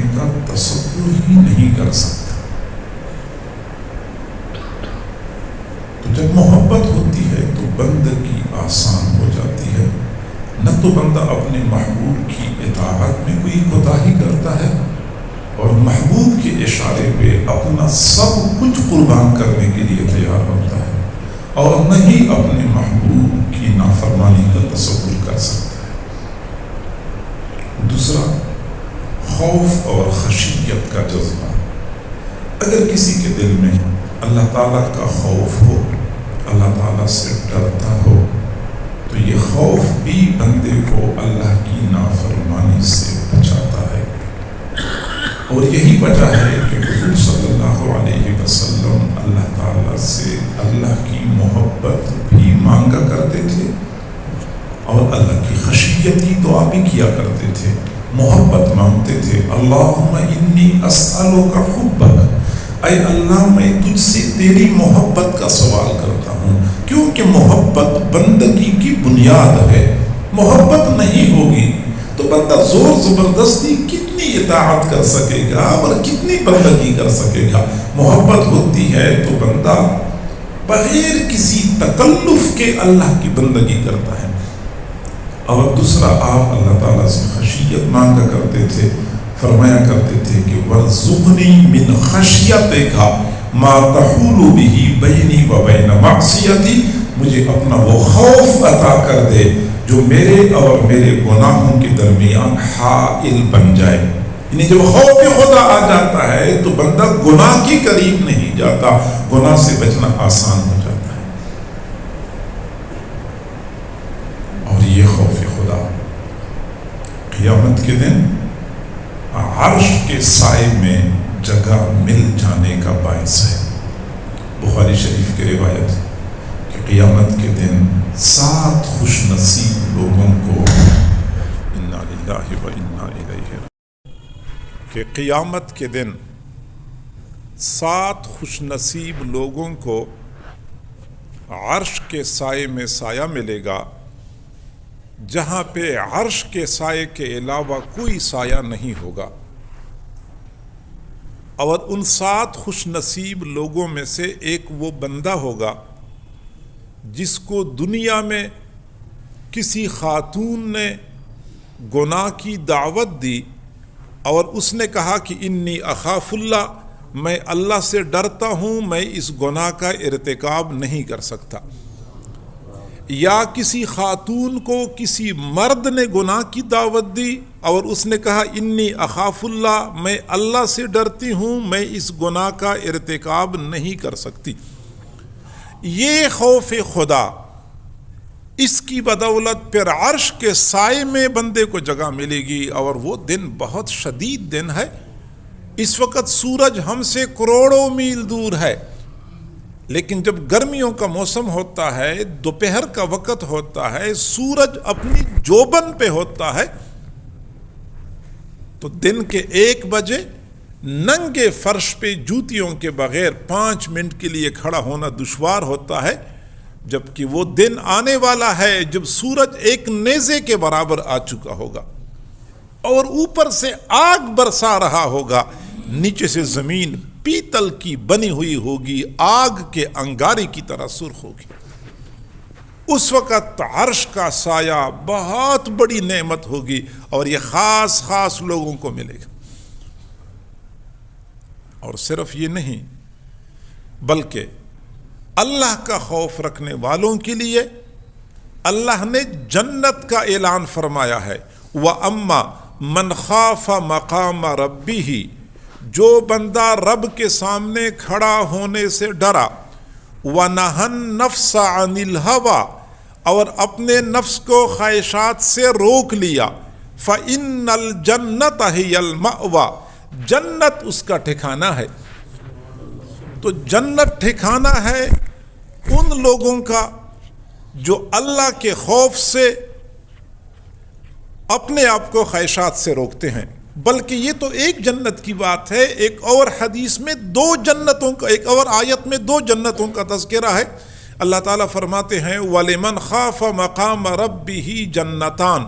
کرنے کا تصور ہی نہیں کر سکتا۔ تو جب محبت ہوتی ہے تو بندگی آسان ہو جاتی ہے، نہ تو بندہ اپنے محبوب کی اطاعت میں کوئی کوتاہی کرتا ہے اور محبوب کے اشارے پہ اپنا سب کچھ قربان کرنے کے لیے تیار ہوتا ہے، اور نہ ہی اپنے محبوب کی نافرمانی کا تصور کر سکتا ہے۔ دوسرا، خوف اور خشیت کا جذبہ۔ اگر کسی کے دل میں اللہ تعالیٰ کا خوف ہو، اللہ تعالیٰ سے ڈرتا ہو، تو یہ خوف بھی بندے کو اللہ کی نافرمانی سے بچاتا ہے۔ اور یہی وجہ ہے کہ حضور صلی اللہ علیہ وسلم اللہ تعالیٰ سے اللہ کی محبت بھی مانگا کرتے تھے اور اللہ کی خشیت کی دعا بھی کیا کرتے تھے، محبت مانگتے تھے۔ اللہم انی اسألک حبک، اے اللہ میں تجھ سے تیری محبت کا سوال کرتا ہوں، کیونکہ محبت بندگی کی بنیاد ہے۔ محبت نہیں ہوگی تو بندہ زور زبردستی کتنی اطاعت کر سکے گا اور کتنی بندگی کر سکے گا۔ محبت ہوتی ہے تو بندہ بغیر کسی تکلف کے اللہ کی بندگی کرتا ہے۔ اور دوسرا، آپ اللہ تعالیٰ سے خشیت مانگا کرتے تھے، فرمایا کرتے تھے کہ وَارْزُقْنِي مِنْ خَشْيَتِكَ مَا تَحُولُ بِهِ بَيْنِي وَبَيْنَ مَعْصِيَتِي، مجھے اپنا وہ خوف عطا کر دے جو میرے اور میرے گناہوں کے درمیان حائل بن جائے۔ یعنی جب خوف خدا آ جاتا ہے تو بندہ گناہ کے قریب نہیں جاتا، گناہ سے بچنا آسان ہو جاتا ہے۔ اور یہ خوف خدا قیامت کے دن عرش کے سائے میں جگہ مل جانے کا باعث ہے۔ بخاری شریف کی روایت کہ قیامت کے دن 7 خوش نصیب لوگوں کو انا للہ و انا الیہ، کہ قیامت کے دن 7 خوش نصیب لوگوں کو عرش کے سائے میں سایہ ملے گا، جہاں پہ عرش کے سائے کے علاوہ کوئی سایہ نہیں ہوگا۔ اور ان 7 خوش نصیب لوگوں میں سے ایک وہ بندہ ہوگا جس کو دنیا میں کسی خاتون نے گناہ کی دعوت دی اور اس نے کہا کہ انی اخاف اللہ، میں اللہ سے ڈرتا ہوں، میں اس گناہ کا ارتکاب نہیں کر سکتا۔ یا کسی خاتون کو کسی مرد نے گناہ کی دعوت دی اور اس نے کہا انی اخاف اللہ، میں اللہ سے ڈرتی ہوں، میں اس گناہ کا ارتکاب نہیں کر سکتی۔ یہ خوف خدا، اس کی بدولت پھر عرش کے سائے میں بندے کو جگہ ملے گی، اور وہ دن بہت شدید دن ہے۔ اس وقت سورج ہم سے کروڑوں میل دور ہے، لیکن جب گرمیوں کا موسم ہوتا ہے، دوپہر کا وقت ہوتا ہے، سورج اپنی جوبن پہ ہوتا ہے، تو دن کے 1 بجے ننگے فرش پہ جوتیوں کے بغیر 5 منٹ کے لیے کھڑا ہونا دشوار ہوتا ہے، جبکہ وہ دن آنے والا ہے جب سورج ایک نیزے کے برابر آ چکا ہوگا اور اوپر سے آگ برسا رہا ہوگا، نیچے سے زمین پیتل کی بنی ہوئی ہوگی، آگ کے انگارے کی طرح سرخ ہوگی۔ اس وقت عرش کا سایہ بہت بڑی نعمت ہوگی اور یہ خاص خاص لوگوں کو ملے گا۔ اور صرف یہ نہیں، بلکہ اللہ کا خوف رکھنے والوں کے لیے اللہ نے جنت کا اعلان فرمایا ہے۔ وَأَمَّا مَنْ خَافَ مَقَامَ رَبِّهِ، جو بندہ رب کے سامنے کھڑا ہونے سے ڈرا، وَنَهَى النَّفْسَ عَنِ الْهَوَىٰ، اور اپنے نفس کو خواہشات سے روک لیا، فَإِنَّ الْجَنَّةَ هِيَ الْمَأْوَىٰ، جنت اس کا ٹھکانہ ہے۔ تو جنت ٹھکانہ ہے ان لوگوں کا جو اللہ کے خوف سے اپنے آپ کو خواہشات سے روکتے ہیں۔ بلکہ یہ تو ایک جنت کی بات ہے، ایک اور حدیث میں 2 جنتوں کا، ایک اور آیت میں 2 جنتوں کا تذکرہ ہے۔ اللہ تعالیٰ فرماتے ہیں وَلِمَنْ خَافَ مَقَامَ رَبِّهِ جَنَّتَانِ،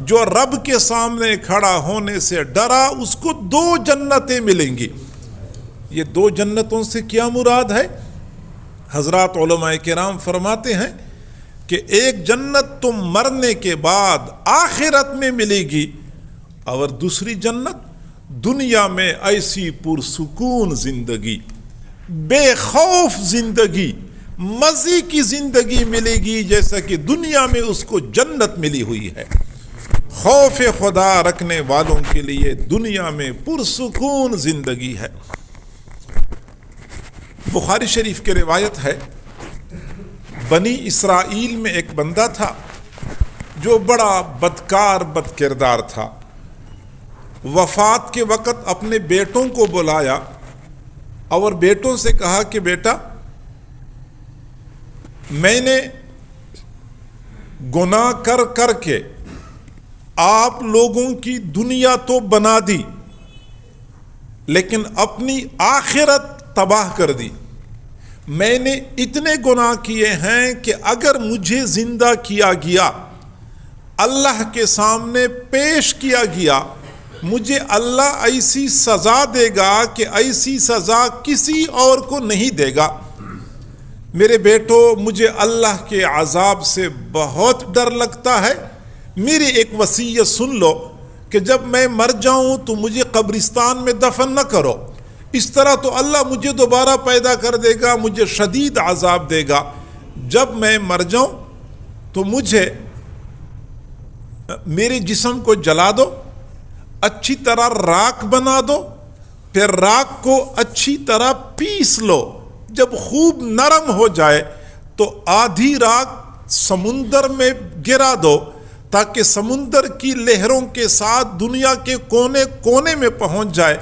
جو رب کے سامنے کھڑا ہونے سے ڈرا اس کو 2 جنتیں ملیں گی۔ یہ 2 جنتوں سے کیا مراد ہے؟ حضرات علماء کرام فرماتے ہیں کہ ایک جنت تو مرنے کے بعد آخرت میں ملے گی، اور دوسری جنت دنیا میں ایسی پرسکون زندگی، بے خوف زندگی، مزے کی زندگی ملے گی جیسا کہ دنیا میں اس کو جنت ملی ہوئی ہے۔ خوف خدا رکھنے والوں کے لیے دنیا میں پرسکون زندگی ہے۔ بخاری شریف کی روایت ہے، بنی اسرائیل میں ایک بندہ تھا جو بڑا بدکار بد کردار تھا۔ وفات کے وقت اپنے بیٹوں کو بلایا اور بیٹوں سے کہا کہ بیٹا، میں نے گناہ کر کر کے آپ لوگوں کی دنیا تو بنا دی لیکن اپنی آخرت تباہ کر دی۔ میں نے اتنے گناہ کیے ہیں کہ اگر مجھے زندہ کیا گیا، اللہ کے سامنے پیش کیا گیا، مجھے اللہ ایسی سزا دے گا کہ ایسی سزا کسی اور کو نہیں دے گا۔ میرے بیٹو، مجھے اللہ کے عذاب سے بہت ڈر لگتا ہے، میری ایک وصیت سن لو کہ جب میں مر جاؤں تو مجھے قبرستان میں دفن نہ کرو، اس طرح تو اللہ مجھے دوبارہ پیدا کر دے گا، مجھے شدید عذاب دے گا۔ جب میں مر جاؤں تو مجھے میرے جسم کو جلا دو، اچھی طرح راکھ بنا دو، پھر راکھ کو اچھی طرح پیس لو، جب خوب نرم ہو جائے تو آدھی راکھ سمندر میں گرا دو تاکہ سمندر کی لہروں کے ساتھ دنیا کے کونے کونے میں پہنچ جائے،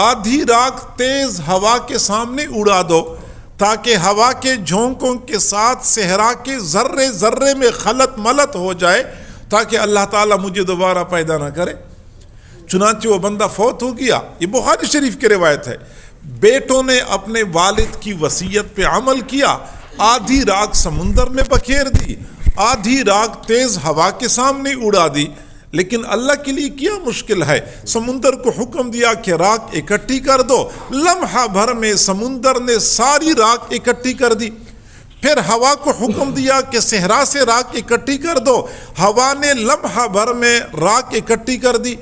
آدھی راکھ تیز ہوا کے سامنے اڑا دو تاکہ ہوا کے جھونکوں کے ساتھ صحرا کے ذرے ذرے میں خلط ملط ہو جائے تاکہ اللہ تعالیٰ مجھے دوبارہ پیدا نہ کرے۔ چنانچہ وہ بندہ فوت ہو گیا۔ یہ بخاری شریف کی روایت ہے۔ بیٹوں نے اپنے والد کی وصیت پہ عمل کیا، آدھی راکھ سمندر میں بکھیر دی، آدھی راکھ تیز ہوا کے سامنے اڑا دی، لیکن اللہ کے لیے کیا مشکل ہے؟ سمندر کو حکم دیا کہ راکھ اکٹھی کر دو، لمحہ بھر میں سمندر نے ساری راکھ اکٹھی کر دی۔ پھر ہوا کو حکم دیا کہ صحرا سے راکھ اکٹھی کر دو، ہوا نے لمحہ بھر میں راکھ اکٹھی کر دی۔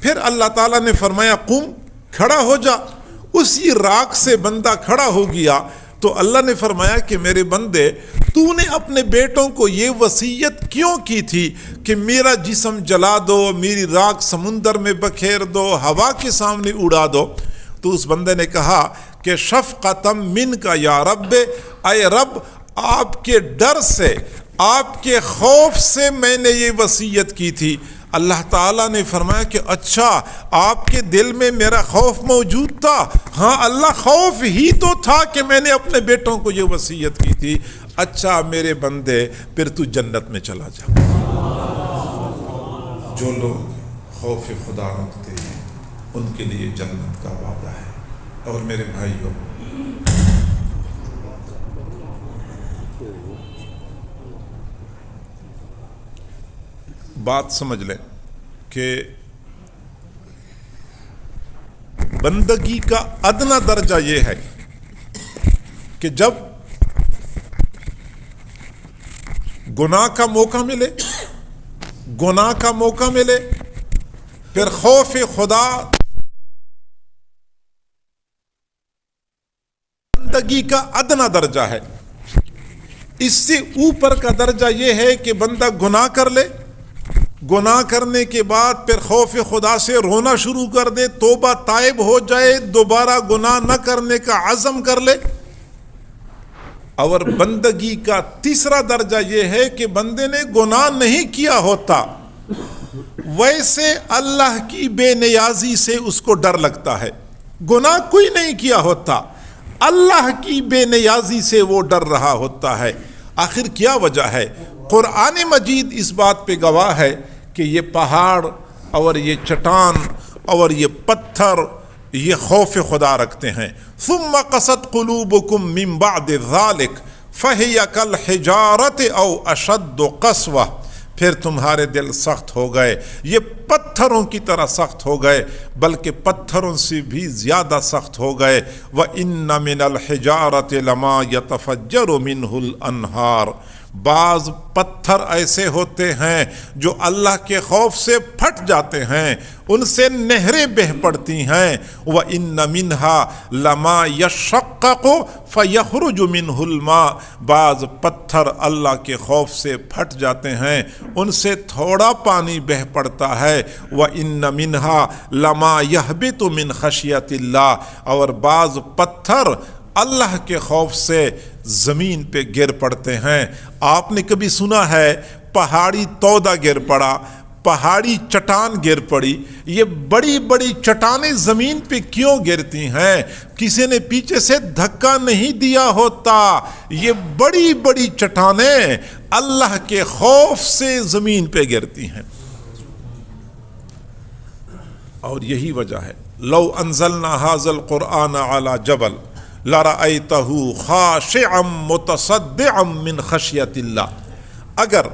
پھر اللہ تعالیٰ نے فرمایا قم، کھڑا ہو جا۔ اسی راکھ سے بندہ کھڑا ہو گیا تو اللہ نے فرمایا کہ میرے بندے، تو نے اپنے بیٹوں کو یہ وصیت کیوں کی تھی کہ میرا جسم جلا دو، میری راکھ سمندر میں بکھیر دو، ہوا کے سامنے اڑا دو؟ تو اس بندے نے کہا کہ شفقتم من کا یا رب، اے رب، آپ کے ڈر سے، آپ کے خوف سے میں نے یہ وصیت کی تھی۔ اللہ تعالیٰ نے فرمایا کہ اچھا، آپ کے دل میں میرا خوف موجود تھا؟ ہاں اللہ، خوف ہی تو تھا کہ میں نے اپنے بیٹوں کو یہ وصیت کی تھی۔ اچھا میرے بندے، پھر تو جنت میں چلا جا۔ جو لوگ خوف خدا رکھتے ہیں ان کے لیے جنت کا وعدہ ہے۔ اور میرے بھائیوں، بات سمجھ لیں کہ بندگی کا ادنا درجہ یہ ہے کہ جب گناہ کا موقع ملے، گناہ کا موقع ملے، پھر خوف خدا بندگی کا ادنا درجہ ہے۔ اس سے اوپر کا درجہ یہ ہے کہ بندہ گناہ کر لے، گناہ کرنے کے بعد پھر خوف خدا سے رونا شروع کر دے، توبہ تائب ہو جائے، دوبارہ گناہ نہ کرنے کا عزم کر لے۔ اور بندگی کا تیسرا درجہ یہ ہے کہ بندے نے گناہ نہیں کیا ہوتا، ویسے اللہ کی بے نیازی سے اس کو ڈر لگتا ہے۔ گناہ کوئی نہیں کیا ہوتا، اللہ کی بے نیازی سے وہ ڈر رہا ہوتا ہے۔ آخر کیا وجہ ہے؟ قرآن مجید اس بات پہ گواہ ہے کہ یہ پہاڑ اور یہ چٹان اور یہ پتھر یہ خوف خدا رکھتے ہیں۔ ثم قست قلوبکم من بعد ذلک فہی کالحجارۃ او اشد قسوہ، پھر تمہارے دل سخت ہو گئے، یہ پتھروں کی طرح سخت ہو گئے، بلکہ پتھروں سے بھی زیادہ سخت ہو گئے۔ وَإِنَّ مِنَ الْحِجَارَةِ لَمَا يَتَفَجَّرُ مِنْهُ الْأَنْهَارُ، بعض پتھر ایسے ہوتے ہیں جو اللہ کے خوف سے پھٹ جاتے ہیں، ان سے نہریں بہہ پڑتی ہیں۔ وَإِنَّ مِنْهَا لَمَا يَشَّقَّقُ فَيَخْرُجُ مِنْهُ الْمَاءُ، بعض پتھر اللہ کے خوف سے پھٹ جاتے ہیں، ان سے تھوڑا پانی بہہ پڑتا ہے۔ وَإِنَّ مِنْهَا لَمَا يَهْبِطُ مِنْ خَشْيَةِ اللَّهِ، اور بعض پتھر اللہ کے خوف سے زمین پہ گر پڑتے ہیں۔ آپ نے کبھی سنا ہے پہاڑی تودا گر پڑا، پہاڑی چٹان گر پڑی؟ یہ بڑی بڑی چٹانیں زمین پہ کیوں گرتی ہیں؟ کسی نے پیچھے سے دھکا نہیں دیا ہوتا، یہ بڑی بڑی چٹانیں اللہ کے خوف سے زمین پہ گرتی ہیں۔ اور یہی وجہ ہے لو انزلنا هذا القرآن على جبل لرأيته خاشعا متصدعا من خشية اللہ، اگر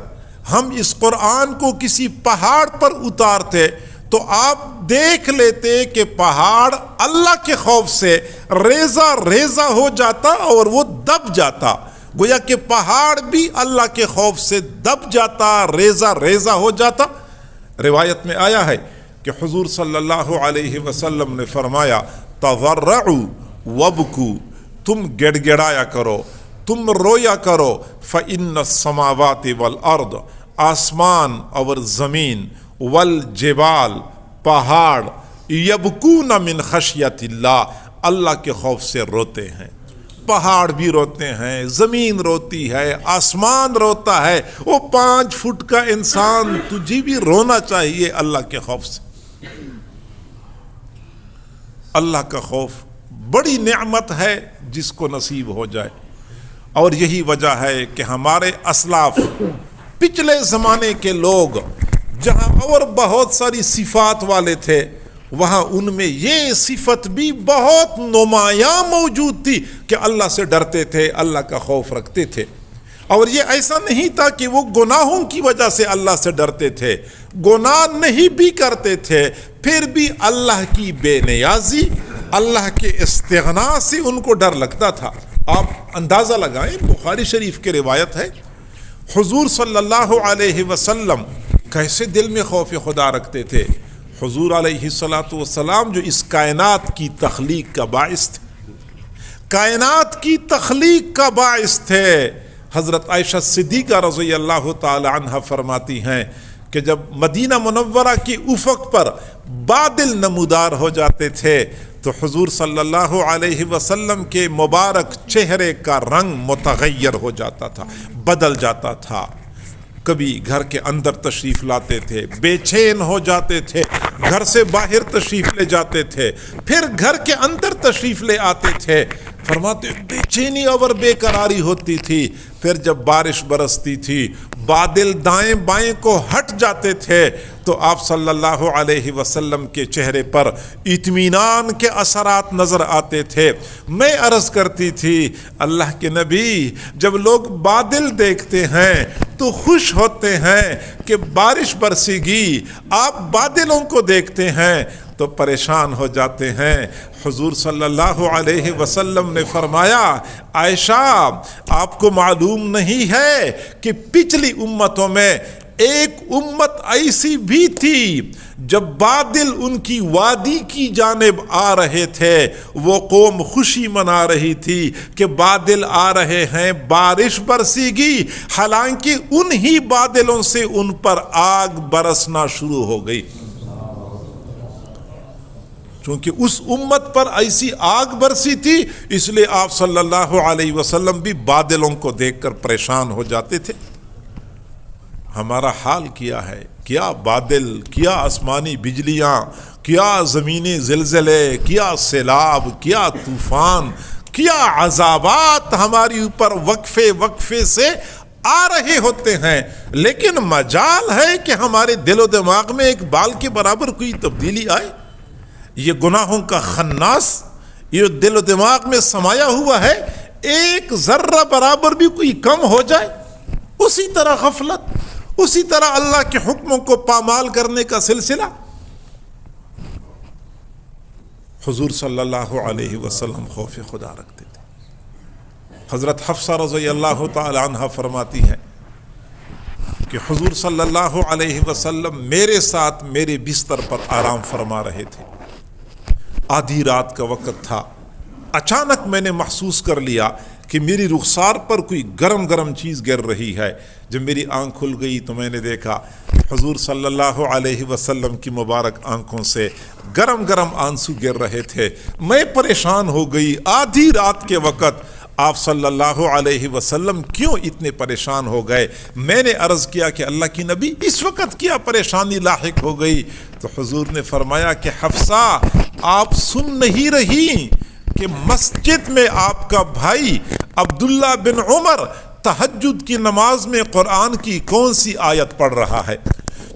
ہم اس قرآن کو کسی پہاڑ پر اتارتے تو آپ دیکھ لیتے کہ پہاڑ اللہ کے خوف سے ریزہ ریزہ ہو جاتا اور وہ دب جاتا، گویا کہ پہاڑ بھی اللہ کے خوف سے دب جاتا، ریزہ ریزہ ہو جاتا۔ روایت میں آیا ہے کہ حضور صلی اللہ علیہ وسلم نے فرمایا تضرعوا وابکو، تم گڑ گڑایا کرو، تم رویا کرو، فإن السماوات والارض، آسمان اور زمین، والجبال، پہاڑ، یبکون من خشیت اللہ، اللہ کے خوف سے روتے ہیں۔ پہاڑ بھی روتے ہیں، زمین روتی ہے، آسمان روتا ہے، وہ 5 فٹ کا انسان تجھے بھی رونا چاہیے اللہ کے خوف سے۔ اللہ کا خوف بڑی نعمت ہے جس کو نصیب ہو جائے، اور یہی وجہ ہے کہ ہمارے اسلاف پچھلے زمانے کے لوگ جہاں اور بہت ساری صفات والے تھے، وہاں ان میں یہ صفت بھی بہت نمایاں موجود تھی کہ اللہ سے ڈرتے تھے، اللہ کا خوف رکھتے تھے۔ اور یہ ایسا نہیں تھا کہ وہ گناہوں کی وجہ سے اللہ سے ڈرتے تھے، گناہ نہیں بھی کرتے تھے، پھر بھی اللہ کی بے نیازی، اللہ کے استغنا سے ان کو ڈر لگتا تھا۔ آپ اندازہ لگائیں، بخاری شریف کی روایت ہے، حضور صلی اللہ علیہ وسلم کیسے دل میں خوف خدا رکھتے تھے۔ حضور علیہ السلام جو اس کائنات کی تخلیق کا باعث تھے، کائنات کی تخلیق کا باعث تھے۔ حضرت عائشہ صدیقہ رضی اللہ تعالی عنہ فرماتی ہیں کہ جب مدینہ منورہ کی افق پر بادل نمودار ہو جاتے تھے تو حضور صلی اللہ علیہ وسلم کے مبارک چہرے کا رنگ متغیر ہو جاتا تھا، بدل جاتا تھا۔ کبھی گھر کے اندر تشریف لاتے تھے، بے چین ہو جاتے تھے، گھر سے باہر تشریف لے جاتے تھے، پھر گھر کے اندر تشریف لے آتے تھے، فرماتے بے چینی اور بے قراری ہوتی تھی۔ پھر جب بارش برستی تھی، بادل دائیں بائیں کو ہٹ جاتے تھے تو آپ صلی اللہ علیہ وسلم کے چہرے پر اطمینان کے اثرات نظر آتے تھے۔ میں عرض کرتی تھی اللہ کے نبی، جب لوگ بادل دیکھتے ہیں تو خوش ہوتے ہیں کہ بارش برسے گی، آپ بادلوں کو دیکھتے ہیں تو پریشان ہو جاتے ہیں۔ حضور صلی اللہ علیہ وسلم نے فرمایا عائشہ آپ کو معلوم نہیں ہے کہ پچھلی امتوں میں ایک امت ایسی بھی تھی جب بادل ان کی وادی کی جانب آ رہے تھے وہ قوم خوشی منا رہی تھی کہ بادل آ رہے ہیں، بارش برسے گی، حالانکہ انہی بادلوں سے ان پر آگ برسنا شروع ہو گئی، چونکہ اس امت پر ایسی آگ برسی تھی، اس لیے آپ صلی اللہ علیہ وسلم بھی بادلوں کو دیکھ کر پریشان ہو جاتے تھے۔ ہمارا حال کیا ہے؟ کیا بادل، کیا آسمانی بجلیاں، کیا زمینی زلزلے، کیا سیلاب، کیا طوفان، کیا عذابات ہماری اوپر وقفے وقفے سے آ رہے ہوتے ہیں، لیکن مجال ہے کہ ہمارے دل و دماغ میں ایک بال کے برابر کوئی تبدیلی آئے۔ یہ گناہوں کا خناس یہ دل و دماغ میں سمایا ہوا ہے، ایک ذرہ برابر بھی کوئی کم ہو جائے، اسی طرح غفلت، اسی طرح اللہ کے حکموں کو پامال کرنے کا سلسلہ. حضور صلی اللہ علیہ وسلم خوف خدا رکھتے تھے. حضرت حفصہ رضی اللہ تعالی عنہ فرماتی ہیں کہ حضور صلی اللہ علیہ وسلم میرے ساتھ میرے بستر پر آرام فرما رہے تھے. آدھی رات کا وقت تھا. اچانک میں نے محسوس کر لیا کہ میری رخسار پر کوئی گرم گرم چیز گر رہی ہے. جب میری آنکھ کھل گئی تو میں نے دیکھا حضور صلی اللہ علیہ وسلم کی مبارک آنکھوں سے گرم گرم آنسو گر رہے تھے. میں پریشان ہو گئی. آدھی رات کے وقت آپ صلی اللہ علیہ وسلم کیوں اتنے پریشان ہو گئے؟ میں نے عرض کیا کہ اللہ کی نبی اس وقت کیا پریشانی لاحق ہو گئی؟ تو حضور نے فرمایا کہ حفصہ آپ سن نہیں رہی کہ مسجد میں آپ کا بھائی عبداللہ بن عمر تہجد کی نماز میں قرآن کی کون سی آیت پڑھ رہا ہے؟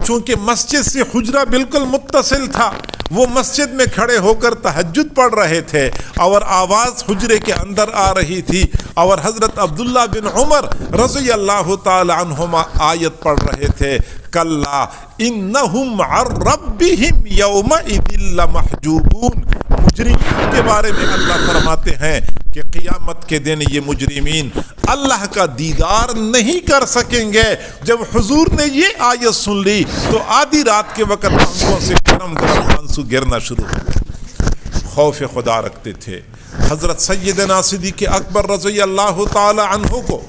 چونکہ مسجد سے حجرہ بالکل متصل تھا، وہ مسجد میں کھڑے ہو کر تہجد پڑھ رہے تھے اور آواز حجرے کے اندر آ رہی تھی اور حضرت عبداللہ بن عمر رضی اللہ تعالی عنہما آیت پڑھ رہے تھے کلا انہم عن ربہم یومئذ لمحجوبون. مجرمین کے بارے میں اللہ فرماتے ہیں کہ قیامت کے دن یہ مجرمین اللہ کا دیدار نہیں کر سکیں گے. جب حضور نے یہ آیت سن لی تو آدھی رات کے وقت آنکھوں سے گرم گرم آنسو گرنا شروع ہو گئے. خوف خدا رکھتے تھے. حضرت سیدنا صدیق اکبر رضی اللہ تعالی عنہ کو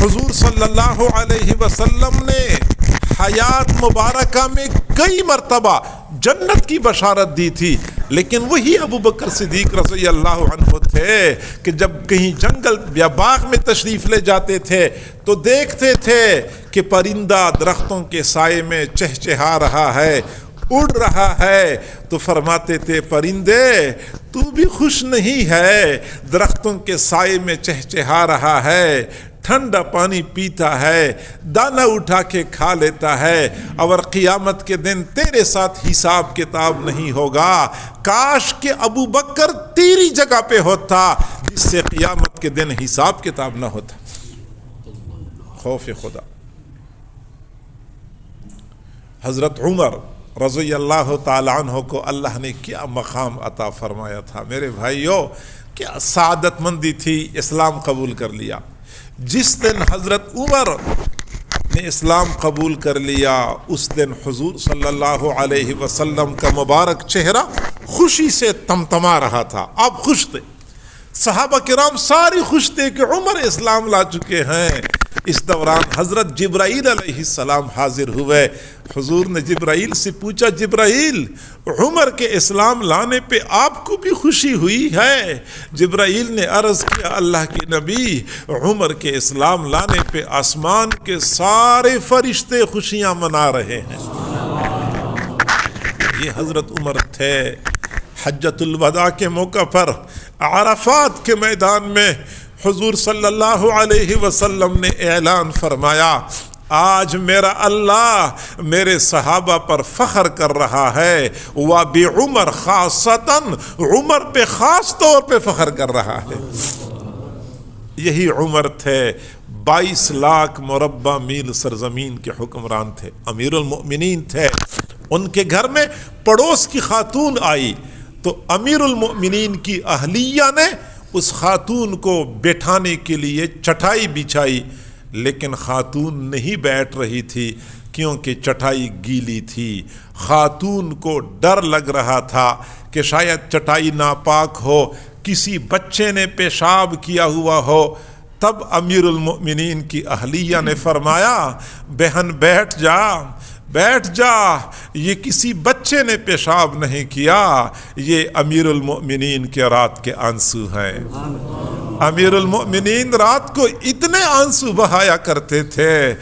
حضور صلی اللہ علیہ وسلم نے حیات مبارکہ میں کئی مرتبہ جنت کی بشارت دی تھی، لیکن وہی ابو بکر صدیق رضی اللہ عنہ تھے کہ جب کہیں جنگل یا باغ میں تشریف لے جاتے تھے تو دیکھتے تھے کہ پرندہ درختوں کے سائے میں چہچہا رہا ہے، اڑ رہا ہے، تو فرماتے تھے پرندے تو بھی خوش نہیں ہے؟ درختوں کے سائے میں چہچہا رہا ہے، ٹھنڈا پانی پیتا ہے، دانہ اٹھا کے کھا لیتا ہے، اور قیامت کے دن تیرے ساتھ حساب کتاب نہیں ہوگا. کاش کہ ابو بکر تیری جگہ پہ ہوتا جس سے قیامت کے دن حساب کتاب نہ ہوتا. خوف خدا. حضرت عمر رضی اللہ تعالی عنہ کو اللہ نے کیا مقام عطا فرمایا تھا میرے بھائیو، کیا سعادت مندی تھی. اسلام قبول کر لیا. جس دن حضرت عمر نے اسلام قبول کر لیا اس دن حضور صلی اللہ علیہ وسلم کا مبارک چہرہ خوشی سے تمتما رہا تھا. آپ خوش تھے، صحابہ کرام ساری خوش تھے کہ عمر اسلام لا چکے ہیں. اس دوران حضرت جبرائیل علیہ السلام حاضر ہوئے. حضور نے جبرائیل سے پوچھا جبرائیل عمر کے اسلام لانے پہ آپ کو بھی خوشی ہوئی ہے؟ جبرائیل نے عرض کیا اللہ کے نبی عمر کے اسلام لانے پہ آسمان کے سارے فرشتے خوشیاں منا رہے ہیں. یہ حضرت عمر تھے. حجۃ الوداع کے موقع پر عرفات کے میدان میں حضور صلی اللہ علیہ وسلم نے اعلان فرمایا آج میرا اللہ میرے صحابہ پر فخر کر رہا ہے، وَبِعُمَرْ خاصتاً عمر پہ خاص طور پہ فخر کر رہا ہے. یہی عمر تھے 22 لاکھ مربع میل سرزمین کے حکمران تھے، امیر المؤمنین تھے. ان کے گھر میں پڑوس کی خاتون آئی تو امیر المؤمنین کی اہلیہ نے اس خاتون کو بیٹھانے کے لیے چٹائی بچھائی، لیکن خاتون نہیں بیٹھ رہی تھی کیونکہ چٹائی گیلی تھی. خاتون کو ڈر لگ رہا تھا کہ شاید چٹائی ناپاک ہو، کسی بچے نے پیشاب کیا ہوا ہو. تب امیر المؤمنین کی اہلیہ نے فرمایا بہن بیٹھ جا بیٹھ جا، یہ کسی بچے نے پیشاب نہیں کیا، یہ امیر المؤمنین کے رات کے آنسو ہیں. امیر المؤمنین رات کو اتنے آنسو بہایا کرتے تھے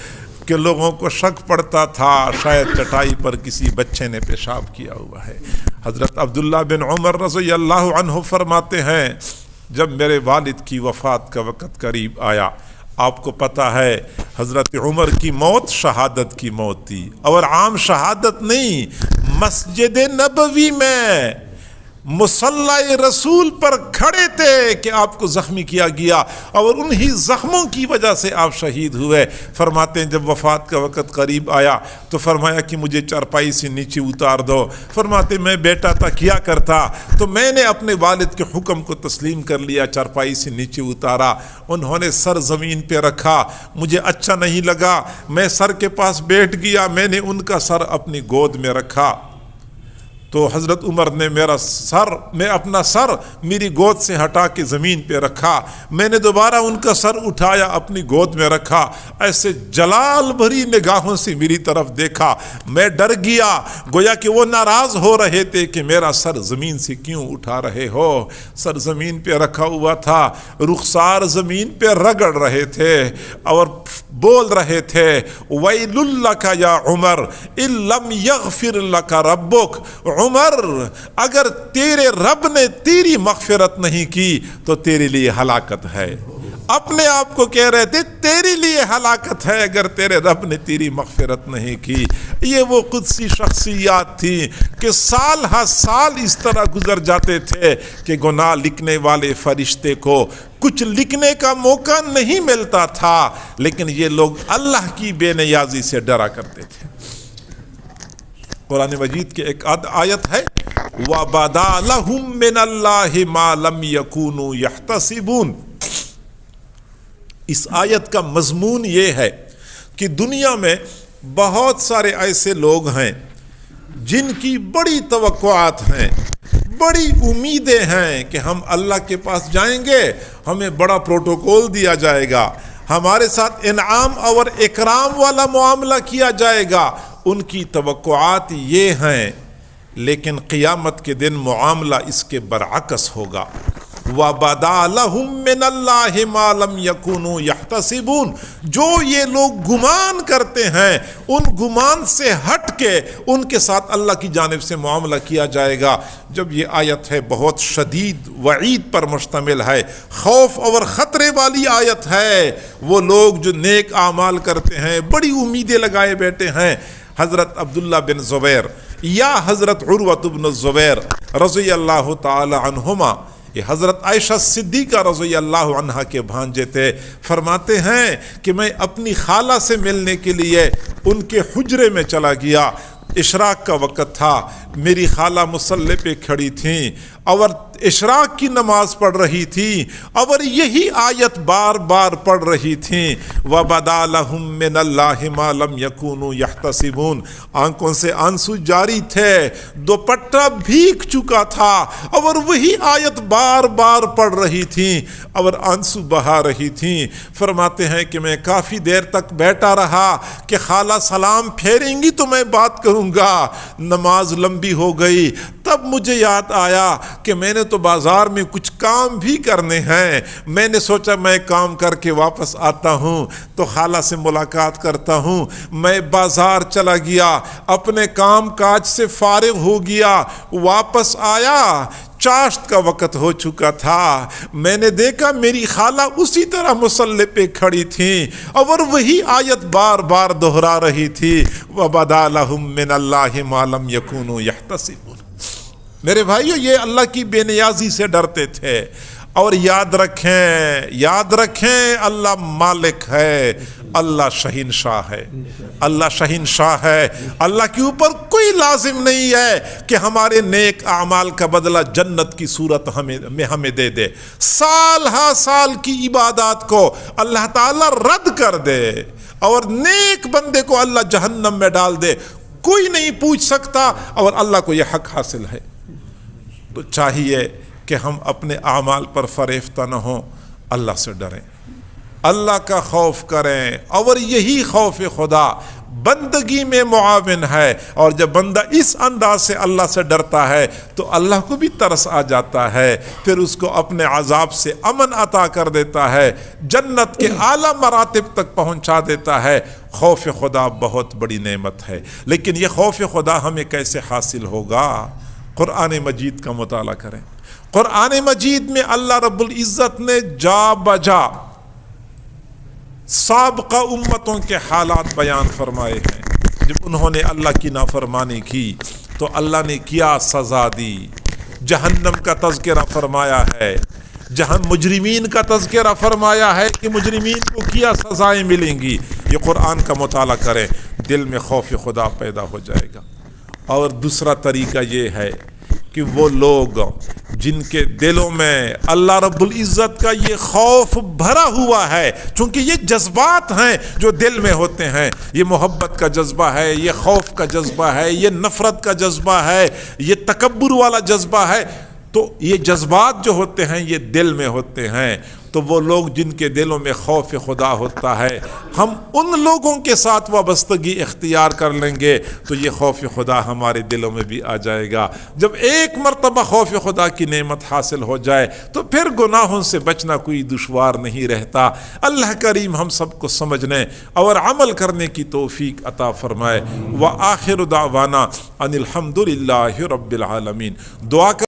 کہ لوگوں کو شک پڑتا تھا شاید چٹائی پر کسی بچے نے پیشاب کیا ہوا ہے. حضرت عبداللہ بن عمر رضی اللہ عنہ فرماتے ہیں جب میرے والد کی وفات کا وقت قریب آیا، آپ کو پتہ ہے حضرت عمر کی موت شہادت کی موت تھی، اور عام شہادت نہیں، مسجد نبوی میں مصلی رسول پر کھڑے تھے کہ آپ کو زخمی کیا گیا اور انہی زخموں کی وجہ سے آپ شہید ہوئے۔ فرماتے ہیں جب وفات کا وقت قریب آیا تو فرمایا کہ مجھے چارپائی سے نیچے اتار دو۔ فرماتے میں بیٹا تھا کیا کرتا، تو میں نے اپنے والد کے حکم کو تسلیم کر لیا، چارپائی سے نیچے اتارا، انہوں نے سر زمین پہ رکھا، مجھے اچھا نہیں لگا، میں سر کے پاس بیٹھ گیا، میں نے ان کا سر اپنی گود میں رکھا تو حضرت عمر نے اپنا سر میری گود سے ہٹا کے زمین پہ رکھا، میں نے دوبارہ ان کا سر اٹھایا اپنی گود میں رکھا، ایسے جلال بھری نگاہوں سے میری طرف دیکھا، میں ڈر گیا، گویا کہ وہ ناراض ہو رہے تھے کہ میرا سر زمین سے کیوں اٹھا رہے ہو۔ سر زمین پہ رکھا ہوا تھا، رخسار زمین پہ رگڑ رہے تھے اور بول رہے تھے وَيْلٌ لَكَ يَا عُمَرْ إِن لَّمْ يَغْفِرْ لَكَ رَبُّكَ، عمر اگر تیرے رب نے تیری مغفرت نہیں کی تو تیرے لیے ہلاکت ہے۔ اپنے آپ کو کہہ رہے تھے تیرے لیے ہلاکت ہے اگر تیرے رب نے تیری مغفرت نہیں کی۔ یہ وہ قدسی شخصیات تھی کہ سال ہر سال اس طرح گزر جاتے تھے کہ گناہ لکھنے والے فرشتے کو کچھ لکھنے کا موقع نہیں ملتا تھا، لیکن یہ لوگ اللہ کی بے نیازی سے ڈرا کرتے تھے۔ قرآن مجید کے ایک آیت ہے وَبَدَا لَهُم مِّنَ اللَّهِ مَا لَمْ يَكُونُوا يَحْتَسِبُونَ۔ اس آیت کا مضمون یہ ہے کہ دنیا میں بہت سارے ایسے لوگ ہیں جن کی بڑی توقعات ہیں، بڑی امیدیں ہیں کہ ہم اللہ کے پاس جائیں گے، ہمیں بڑا پروٹوکول دیا جائے گا، ہمارے ساتھ انعام اور اکرام والا معاملہ کیا جائے گا۔ ان کی توقعات یہ ہیں، لیکن قیامت کے دن معاملہ اس کے برعکس ہوگا۔ وَبَدَا لَهُم مِّنَ اللَّهِ مَا لَمْ يَكُونُوا يَحْتَسِبُونَ، جو یہ لوگ گمان کرتے ہیں ان گمان سے ہٹ کے ان کے ساتھ اللہ کی جانب سے معاملہ کیا جائے گا۔ جب یہ آیت ہے بہت شدید وعید پر مشتمل ہے، خوف اور خطرے والی آیت ہے۔ وہ لوگ جو نیک اعمال کرتے ہیں، بڑی امیدیں لگائے بیٹھے ہیں، حضرت عبداللہ بن زبیر یا حضرت عروۃ بن الزبیر رضی اللہ تعالی عنہما، یہ حضرت عائشہ صدیقہ رضی اللہ عنہا کے بھانجے تھے، فرماتے ہیں کہ میں اپنی خالہ سے ملنے کے لیے ان کے حجرے میں چلا گیا، اشراق کا وقت تھا، میری خالہ مصلی پہ کھڑی تھیں اور اشراق کی نماز پڑھ رہی تھی اور یہی آیت بار بار پڑھ رہی تھیں وَبَدَا لَهُم مِّنَ اللَّهِ مَا لَمْ يَكُونُوا يَحْتَسِبُونَ۔ آنکھوں سے آنسو جاری تھے، دوپٹہ بھیگ چکا تھا اور وہی آیت بار بار پڑھ رہی تھیں اور آنسو بہا رہی تھیں۔ فرماتے ہیں کہ میں کافی دیر تک بیٹھا رہا کہ خالہ سلام پھیریں گی تو میں بات کروں گا، نماز لمبی ہو گئی، تب مجھے یاد آیا کہ میں نے تو بازار میں کچھ کام بھی کرنے ہیں، میں نے سوچا میں کام کر کے واپس آتا ہوں تو خالہ سے ملاقات کرتا ہوں۔ میں بازار چلا گیا، اپنے کام کاج سے فارغ ہو گیا، واپس آیا، چاشت کا وقت ہو چکا تھا، میں نے دیکھا میری خالہ اسی طرح مصلی پہ کھڑی تھیں اور وہی آیت بار بار دہرا رہی تھی وَبَدَا لَهُم مِّنَ اللَّهِ مَا لَمْ يَكُونُوا يَحْتَسِبُونَ۔ میرے بھائیو، یہ اللہ کی بے نیازی سے ڈرتے تھے، اور یاد رکھیں اللہ مالک ہے، اللہ شہنشاہ ہے، اللہ شہنشاہ ہے، اللہ کے اوپر کوئی لازم نہیں ہے کہ ہمارے نیک اعمال کا بدلہ جنت کی صورت ہمیں دے دے۔ سال ہا سال کی عبادات کو اللہ تعالیٰ رد کر دے اور نیک بندے کو اللہ جہنم میں ڈال دے، کوئی نہیں پوچھ سکتا، اور اللہ کو یہ حق حاصل ہے۔ تو چاہیے کہ ہم اپنے اعمال پر فریفتہ نہ ہوں، اللہ سے ڈریں، اللہ کا خوف کریں، اور یہی خوف خدا بندگی میں معاون ہے۔ اور جب بندہ اس انداز سے اللہ سے ڈرتا ہے تو اللہ کو بھی ترس آ جاتا ہے، پھر اس کو اپنے عذاب سے امن عطا کر دیتا ہے، جنت کے اعلیٰ مراتب تک پہنچا دیتا ہے۔ خوف خدا بہت بڑی نعمت ہے، لیکن یہ خوف خدا ہمیں کیسے حاصل ہوگا؟ قرآن مجید کا مطالعہ کریں۔ قرآن مجید میں اللہ رب العزت نے جا بجا سابقہ امتوں کے حالات بیان فرمائے ہیں۔ جب انہوں نے اللہ کی نافرمانی کی تو اللہ نے کیا سزا دی۔ جہنم کا تذکرہ فرمایا ہے، جہاں مجرمین کا تذکرہ فرمایا ہے کہ مجرمین کو کیا سزائیں ملیں گی، یہ قرآن کا مطالعہ کریں، دل میں خوف خدا پیدا ہو جائے گا۔ اور دوسرا طریقہ یہ ہے کہ وہ لوگ جن کے دلوں میں اللہ رب العزت کا یہ خوف بھرا ہوا ہے، چونکہ یہ جذبات ہیں جو دل میں ہوتے ہیں، یہ محبت کا جذبہ ہے، یہ خوف کا جذبہ ہے، یہ نفرت کا جذبہ ہے، یہ تکبر والا جذبہ ہے، تو یہ جذبات جو ہوتے ہیں یہ دل میں ہوتے ہیں۔ تو وہ لوگ جن کے دلوں میں خوف خدا ہوتا ہے، ہم ان لوگوں کے ساتھ وابستگی اختیار کر لیں گے تو یہ خوف خدا ہمارے دلوں میں بھی آ جائے گا۔ جب ایک مرتبہ خوف خدا کی نعمت حاصل ہو جائے تو پھر گناہوں سے بچنا کوئی دشوار نہیں رہتا۔ اللہ کریم ہم سب کو سمجھنے اور عمل کرنے کی توفیق عطا فرمائے۔ وآخر دعوانا ان الحمد للہ رب العالمین۔ دعا